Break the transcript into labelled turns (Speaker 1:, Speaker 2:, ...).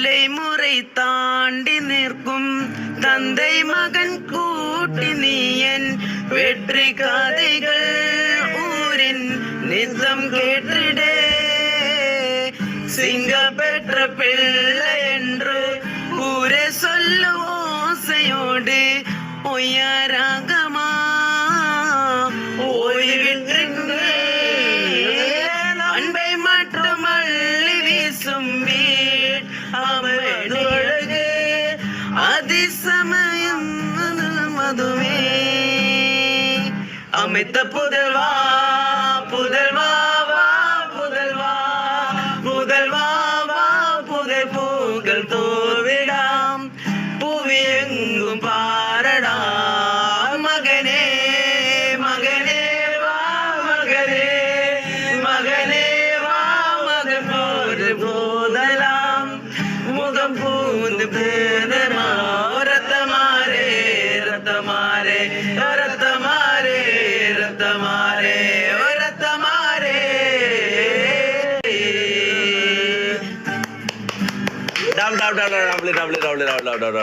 Speaker 1: தலைமுறை தாண்டி நிற்கும் தந்தை மகன் கூட்டி நீயன் வெற்றி காதைகள் ஊரின் நித்தம் கேட்டிடே. சிங்க பெற்ற பிள்ளை என்று ஊரே சொல்லு ஓசையோடு பொய்யராகமா ஓய்விட்டு அன்பை மட்டும் அள்ளி வீசும் வீட் அழகு அதிசமயம் மதுவே அமைத்த புதல்வா புதல்வா வா புதல்வா புதல்வா வா புதல் பூக்கள் தோவிடாம் புவி எங்கும் பாரடா மகனே மகனே வா மகனே மகனே வா மகன் போது போதலாம் முகம் பூந்து பேதமா ரத்தமாரே ரத்தமாரே ரத்தமாரே ரத்தமாரே ரத்தமாரே. Double.